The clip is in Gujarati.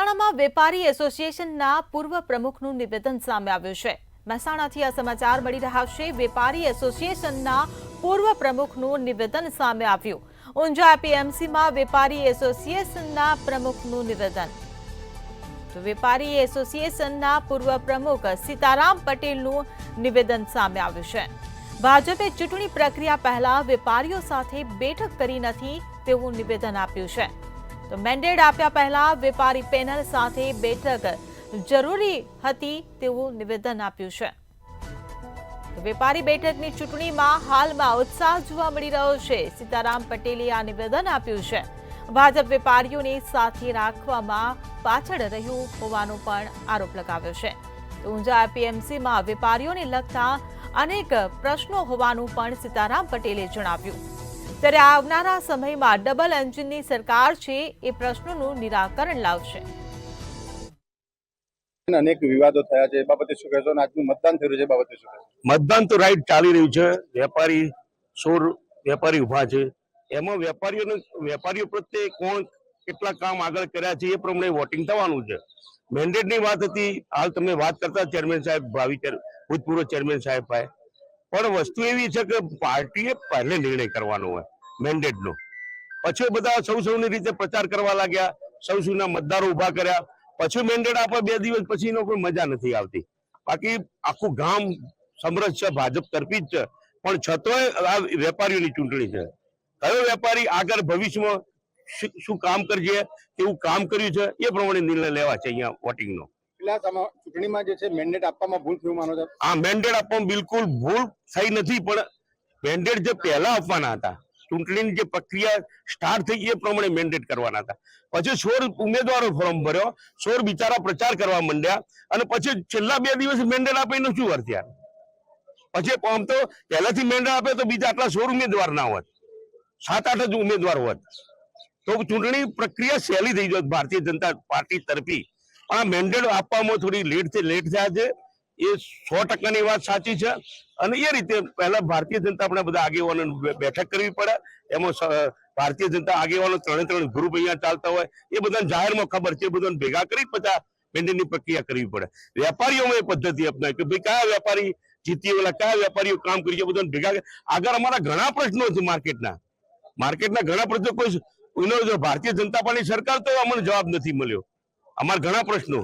મહેસાણામાં વેપારી એસોસિએશનના પૂર્વ પ્રમુખનું નિવેદન સામે આવ્યું છે। મહેસાણાથી આ સમાચાર મળી રહ્યા છે। વેપારી એસોસિએશનના પૂર્વ પ્રમુખનું નિવેદન સામે આવ્યું। ઊંઝા એપીએમસીમાં વેપારી એસોસિએશનના પ્રમુખનું નિવેદન। તો વેપારી એસોસિએશનના પૂર્વ પ્રમુખ સીતારામ પટેલનું નિવેદન સામે આવ્યું છે। ભાજપે ચૂંટણી પ્રક્રિયા પહેલા વેપારીઓ સાથે બેઠક કરી નથી તેવું નિવેદન આપ્યું છે। તો મેન્ડેટ આપ્યા પહેલા વેપારી પેનલ સાથે બેઠક જરૂરી હતી તેવું નિવેદન આપ્યું છે। વેપારી બેઠકની ચૂંટણીમાં હાલમાં ઉત્સાહ જોવા મળી રહ્યો છે। સીતારામ પટેલે આ નિવેદન આપ્યું છે। ભાજપ વેપારીઓને સાથે રાખવામાં પાછળ રહ્યું હોવાનો પણ આરોપ લગાવ્યો છે। ઊંઝા એપીએમસીમાં વેપારીઓને લગતા અનેક પ્રશ્નો હોવાનું પણ સીતારામ પટેલે જણાવ્યું। ત્યારે આવનારા સમયમાં ડબલ એન્જિનની સરકાર છે એ પ્રશ્નોનું નિરાકરણ લાવશે। અનેક વિવાદો થયા છે, બાબતે શું કહેશો? આજનું મતદાન થયું છે, બાબતે શું કહેશો? મતદાન તો રાઈટ ચાલી રહ્યું છે। વેપારી 16 વેપારી ઉભા છે, એમાં વેપારીઓ પ્રત્યે કોણ કેટલા કામ આગળ કર્યા છે એ પ્રમાણે વોટિંગ થવાનું છે। મેન્ડેટની વાત હતી, હાલ તમે વાત કરતા ચેરમેન સાહેબ, ભૂતપૂર્વ ચેરમેન સાહેબ ભાઈ, પણ વસ્તુ એવી છે કે પાર્ટીએ પહેલે નિર્ણય કરવાનો હોય મેન્ડેટનો, પછી બધા સૌની રીતે પ્રચાર કરવા લાગ્યા, સૌના મતદારો ઉભા કર્યા, પછી મેન્ડેટ આપે 2 દિવસ પછીનો કોઈ મજા નથી આવતી। બાકી આખું ગામ સમરસ છે, ભાજપ તરફી જ છે, પણ છતાંય આ વેપારીઓની ચૂંટણી છે। કયો વેપારી આગળ ભવિષ્યમાં શું કામ કરશે, કેવું કામ કર્યું છે એ પ્રમાણે નિર્ણય લેવા છે અહીંયા વોટિંગનો। ચૂંટણીમાં જે છે મેન્ડેટ આપવામાં ભૂલ થયું માનો છો? આ મેન્ડેટ આપવામાં બિલકુલ ભૂલ થઈ નથી, પણ મેન્ડેટ જે પહેલા આપવાના હતા, ચૂંટણીની જે પ્રક્રિયા સ્ટાર્ટ થઈ એ પ્રમાણે મેન્ડેટ કરવાના હતા। પછી 16 ઉમેદવારો ફોર્મ ભર્યો, 16 બિચારા પ્રચાર કરવા માંડ્યા, અને પછી છેલ્લા 2 દિવસ મેન્ડેટ આપે એનું શું અર્થ યાર? પછી આમ તો પહેલાથી મેન્ડેટ આપે તો બીજા આટલા 16 ઉમેદવાર ના હોત, 7-8 જ ઉમેદવાર હોત, તો ચૂંટણી પ્રક્રિયા સહેલી થઈ જોત ભારતીય જનતા પાર્ટી તરફી। પણ આ મેન્ડેટ આપવામાં થોડી લેટ થયા છે, એ 100%ની વાત સાચી છે। અને એ રીતે પહેલા ભારતીય જનતા આપણે બધા આગેવાનો બેઠક કરવી પડે, એમાં ભારતીય જનતા આગેવાનો 3 ગ્રુપ અહીંયા ચાલતા હોય એ બધાને જાહેરમાં ખબર છે, બધાને ભેગા કરી પછી મેન્ડેટની પ્રક્રિયા કરવી પડે। વેપારીઓમાં એ પદ્ધતિ અપનાવી કે ભાઈ કયા વેપારી જીતીએ, ઓલા કયા વેપારીઓ કામ કરી છે, બધાને ભેગા આગળ અમારા ઘણા પ્રશ્નો છે માર્કેટના ઘણા પ્રશ્નો, કોઈ ભારતીય જનતા પાર્ટી સરકાર તો અમને જવાબ નથી મળ્યો, અમારા ઘણા પ્રશ્નો।